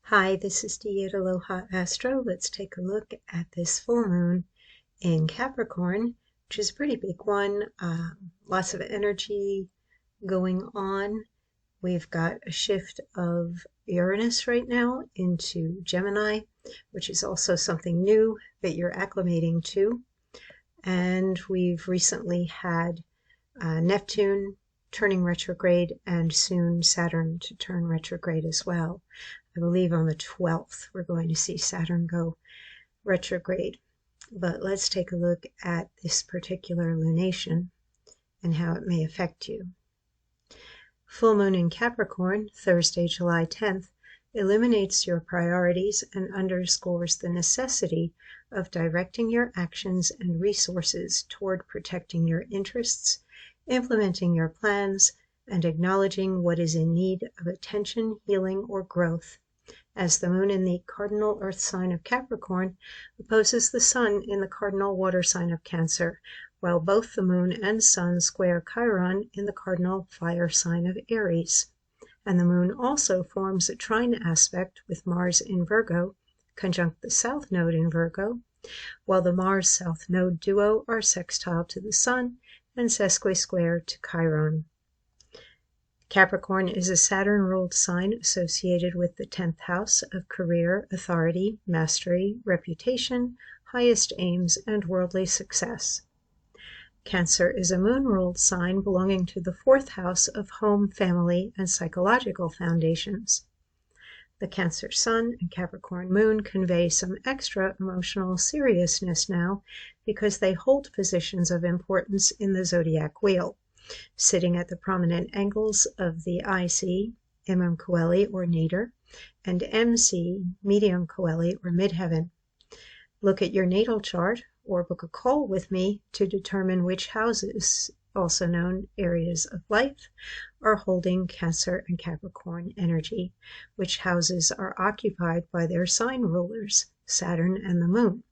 Hi, this is Dee at Aloha Astro. Let's take a look at this full moon in Capricorn, which is a pretty big one. Lots of energy going on. We've got a shift of Uranus right now into Gemini, which is also something new that you're acclimating to. And we've recently had Neptune turning retrograde and soon Saturn to turn retrograde as well. I believe on the 12th we're going to see Saturn go retrograde. But let's take a look at this particular lunation and how it may affect you. Full moon in Capricorn, Thursday, July 10th, illuminates your priorities and underscores the necessity of directing your actions and resources toward protecting your interests, implementing your plans, and acknowledging what is in need of attention, healing, or growth, as the moon in the cardinal earth sign of Capricorn opposes the sun in the cardinal water sign of Cancer, while both the moon and sun square Chiron in the cardinal fire sign of Aries. And the moon also forms a trine aspect with Mars in Virgo, conjunct the south node in Virgo, while the Mars-South Node duo are sextile to the sun and sesquisquare to Chiron. Capricorn is a Saturn-ruled sign associated with the 10th house of career, authority, mastery, reputation, highest aims, and worldly success. Cancer is a moon-ruled sign belonging to the 4th house of home, family, and psychological foundations. The Cancer Sun and Capricorn Moon convey some extra emotional seriousness now because they hold positions of importance in the zodiac wheel, sitting at the prominent angles of the IC, Imam Coeli or Nadir, and MC, Medium Coeli or Midheaven. Look at your natal chart or book a call with me to determine which houses, also known areas of life, are holding Cancer and Capricorn energy, which houses are occupied by their sign rulers, Saturn and the Moon,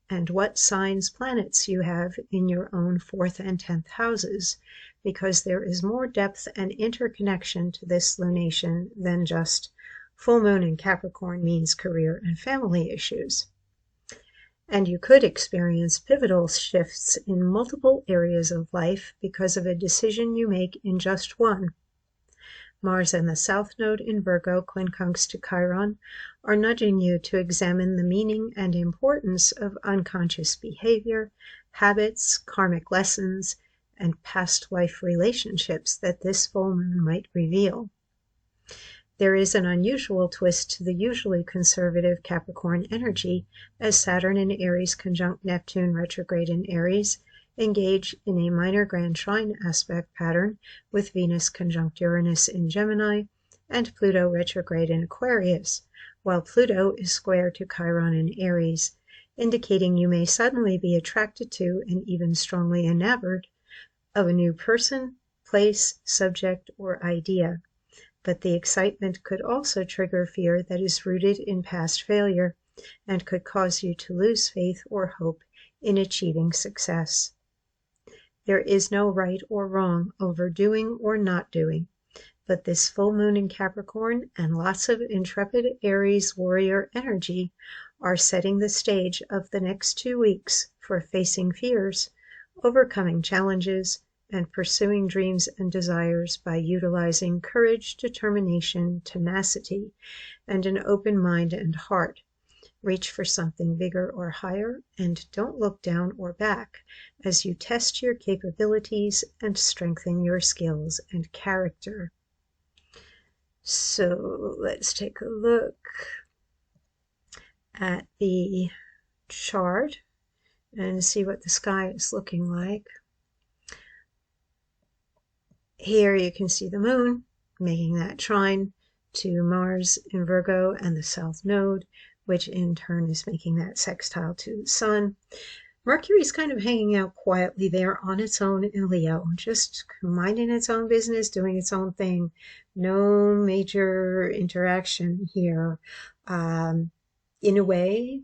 and what signs planets you have in your own 4th and 10th houses, because there is more depth and interconnection to this lunation than just full moon in Capricorn means career and family issues. And you could experience pivotal shifts in multiple areas of life because of a decision you make in just one. Mars and the South Node in Virgo, quincunx to Chiron, are nudging you to examine the meaning and importance of unconscious behavior, habits, karmic lessons, and past life relationships that this full moon might reveal. There is an unusual twist to the usually conservative Capricorn energy as Saturn in Aries conjunct Neptune retrograde in Aries engage in a minor grand trine aspect pattern with Venus conjunct Uranus in Gemini and Pluto retrograde in Aquarius, while Pluto is square to Chiron in Aries, indicating you may suddenly be attracted to and even strongly enamored of a new person, place, subject, or idea. But the excitement could also trigger fear that is rooted in past failure and could cause you to lose faith or hope in achieving success. There is no right or wrong over doing or not doing, but this full moon in Capricorn and lots of intrepid Aries warrior energy are setting the stage of the next 2 weeks for facing fears, overcoming challenges, and pursuing dreams and desires by utilizing courage, determination, tenacity, and an open mind and heart. Reach for something bigger or higher, and don't look down or back as you test your capabilities and strengthen your skills and character. So let's take a look at the chart and see what the sky is looking like. Here you can see the moon making that trine to Mars in Virgo and the South Node, which in turn is making that sextile to the sun. Mercury's kind of hanging out quietly there on its own in Leo, just minding its own business, doing its own thing. No major interaction here. In a way,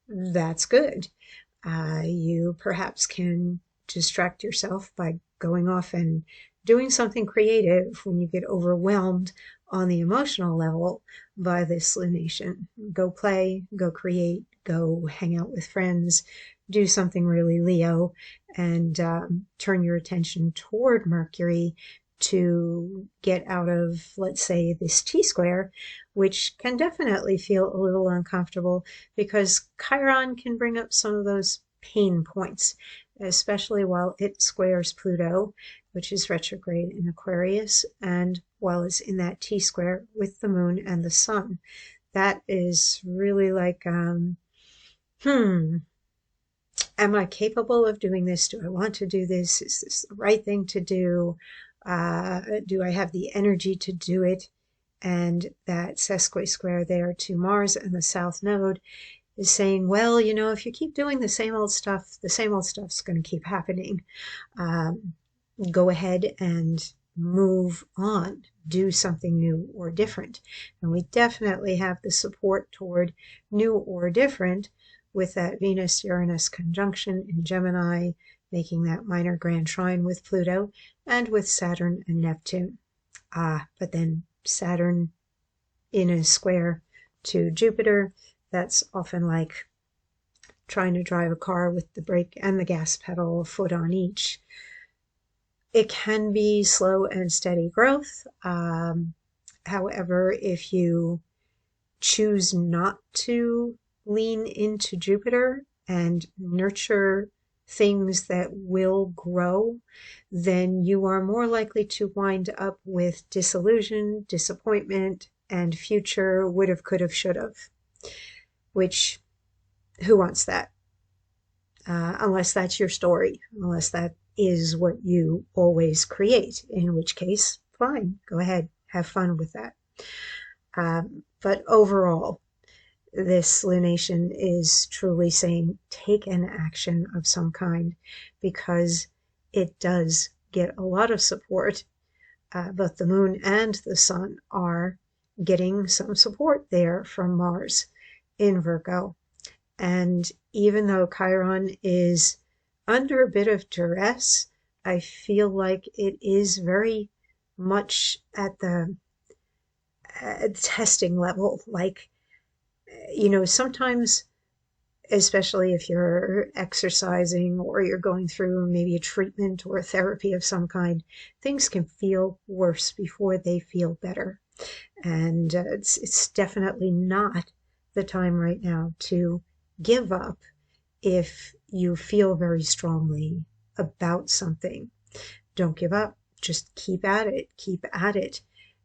that's good. You perhaps can distract yourself by going off and doing something creative when you get overwhelmed on the emotional level by this lunation. Go play, go create, go hang out with friends, do something really Leo, and turn your attention toward Mercury to get out of, let's say, this T-square, which can definitely feel a little uncomfortable because Chiron can bring up some of those pain points, especially while it squares Pluto, which is retrograde in Aquarius, and while it's in that T-square with the moon and the sun. That is really like, am I capable of doing this? Do I want to do this? Is this the right thing to do? Do I have the energy to do it? And that sesqui-square there to Mars and the South Node is saying, well, if you keep doing the same old stuff, the same old stuff's going to keep happening. Go ahead and move on. Do something new or different. And we definitely have the support toward new or different with that Venus-Uranus conjunction in Gemini, making that minor grand trine with Pluto, and with Saturn and Neptune. But then Saturn in a square to Jupiter, that's often like trying to drive a car with the brake and the gas pedal, a foot on each. It can be slow and steady growth. However, if you choose not to lean into Jupiter and nurture things that will grow, then you are more likely to wind up with disillusion, disappointment, and future would've, could've, should've. Which, who wants that? Unless that's your story, unless that is what you always create, in which case, fine, go ahead, have fun with that. But overall, this lunation is truly saying take an action of some kind, because it does get a lot of support. Both the moon and the sun are getting some support there from Mars in Virgo. And even though Chiron is under a bit of duress, I feel like it is very much at the testing level. Like, sometimes, especially if you're exercising or you're going through maybe a treatment or a therapy of some kind, things can feel worse before they feel better. And it's definitely not the time right now to give up if you feel very strongly about something. Don't give up. Just keep at it. Keep at it.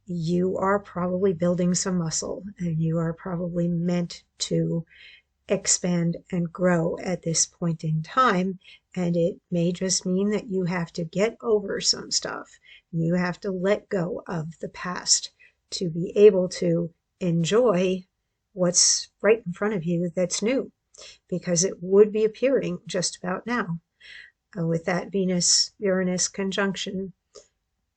You are probably building some muscle, and you are probably meant to expand and grow at this point in time. And it may just mean that you have to get over some stuff. You have to let go of the past to be able to enjoy what's right in front of you that's new, because it would be appearing just about now. With that Venus-Uranus conjunction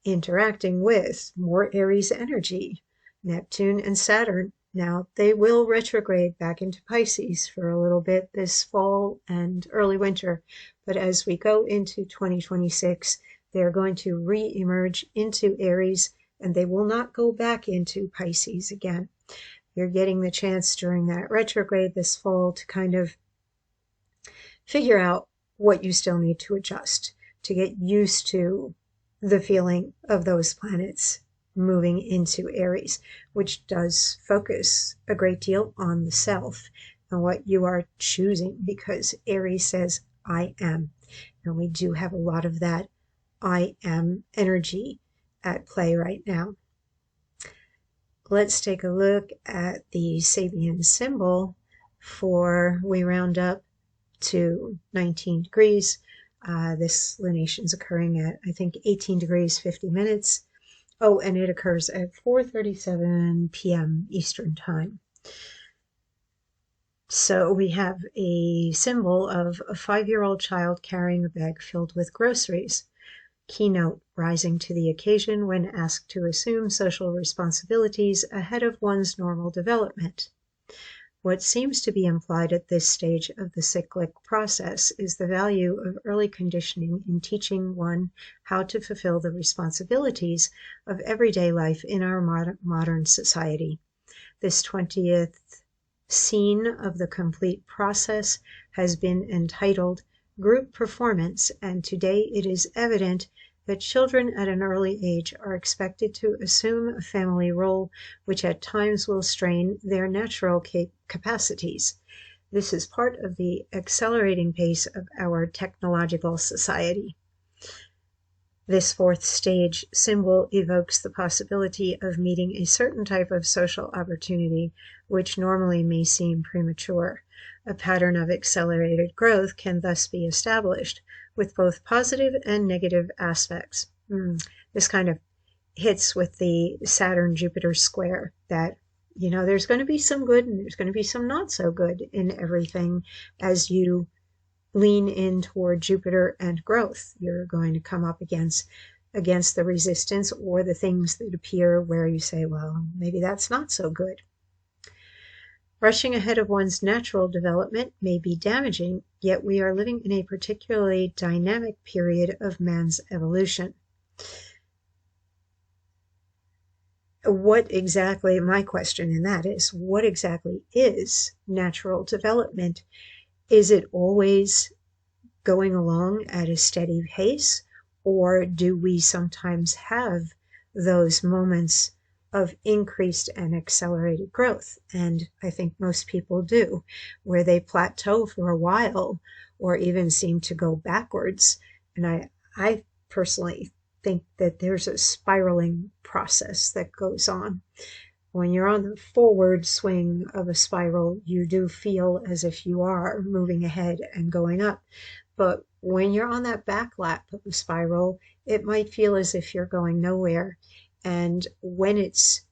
interacting with more Aries energy, Neptune and Saturn. Now, they will retrograde back into Pisces for a little bit this fall and early winter, but as we go into 2026, they're going to re-emerge into Aries, and they will not go back into Pisces again. You're getting the chance during that retrograde this fall to kind of figure out what you still need to adjust, to get used to the feeling of those planets moving into Aries, which does focus a great deal on the self and what you are choosing, because Aries says, I am. And we do have a lot of that I am energy at play right now. Let's take a look at the Sabian symbol for we round up to 19 degrees. This lunation is occurring at, I think, 18 degrees 50 minutes. Oh, and it occurs at 4:37 p.m. Eastern Time. So we have a symbol of a 5-year-old child carrying a bag filled with groceries. Keynote: rising to the occasion when asked to assume social responsibilities ahead of one's normal development. What seems to be implied at this stage of the cyclic process is the value of early conditioning in teaching one how to fulfill the responsibilities of everyday life in our modern society. This 20th scene of the complete process has been entitled Group Performance, and today it is evident that children at an early age are expected to assume a family role which at times will strain their natural capacities. This is part of the accelerating pace of our technological society. This fourth stage symbol evokes the possibility of meeting a certain type of social opportunity which normally may seem premature. A pattern of accelerated growth can thus be established, with both positive and negative aspects. This kind of hits with the Saturn-Jupiter square that, there's going to be some good and there's going to be some not so good in everything as you lean in toward Jupiter and growth. You're going to come up against the resistance or the things that appear where you say, well, maybe that's not so good. Rushing ahead of one's natural development may be damaging, yet we are living in a particularly dynamic period of man's evolution. My question in that is, what exactly is natural development? Is it always going along at a steady pace, or do we sometimes have those moments of increased and accelerated growth? And I think most people do, where they plateau for a while or even seem to go backwards. And I personally think that there's a spiraling process that goes on. When you're on the forward swing of a spiral, you do feel as if you are moving ahead and going up. But when you're on that back lap of a spiral, it might feel as if you're going nowhere. And when it's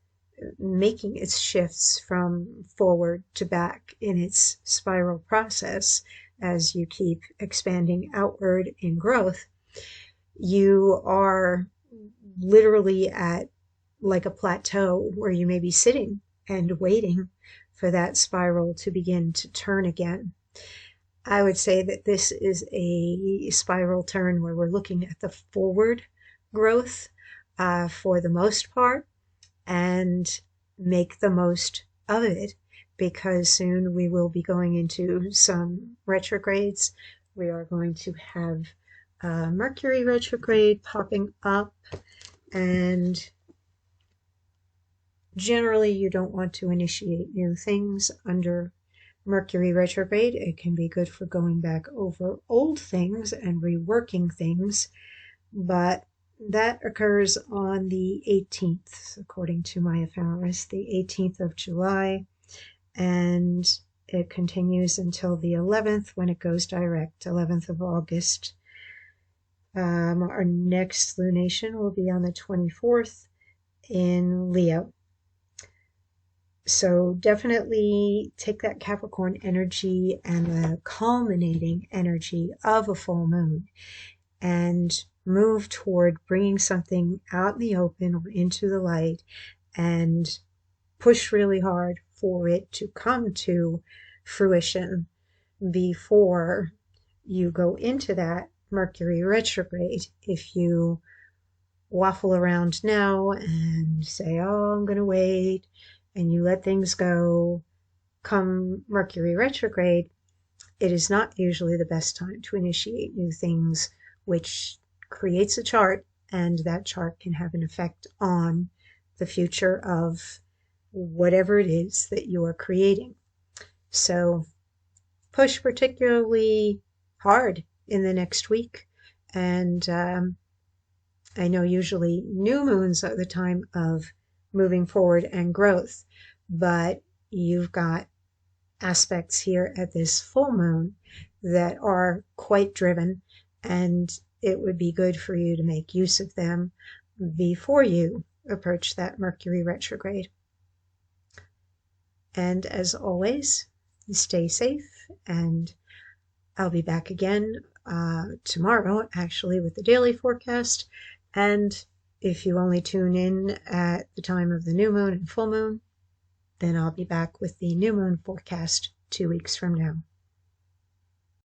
making its shifts from forward to back in its spiral process, as you keep expanding outward in growth, you are literally at like a plateau where you may be sitting and waiting for that spiral to begin to turn again. I would say that this is a spiral turn where we're looking at the forward growth for the most part, and make the most of it, because soon we will be going into some retrogrades. We are going to have Mercury retrograde popping up, and generally you don't want to initiate new things under Mercury retrograde. It can be good for going back over old things and reworking things, but that occurs on the 18th, according to my ephemeris, the 18th of July, and it continues until the 11th when it goes direct, 11th of August. Our next lunation will be on the 24th in Leo. So definitely take that Capricorn energy and the culminating energy of a full moon and move toward bringing something out in the open or into the light, and push really hard for it to come to fruition before you go into that Mercury retrograde. If you waffle around now and say, oh, I'm going to wait, and you let things go, come Mercury retrograde, it is not usually the best time to initiate new things, which creates a chart, and that chart can have an effect on the future of whatever it is that you are creating. So push particularly hard in the next week. And I know usually new moons are the time of moving forward and growth, but you've got aspects here at this full moon that are quite driven, and it would be good for you to make use of them before you approach that Mercury retrograde. And as always, stay safe, and I'll be back again tomorrow, actually, with the daily forecast. And if you only tune in at the time of the new moon and full moon, then I'll be back with the new moon forecast 2 weeks from now.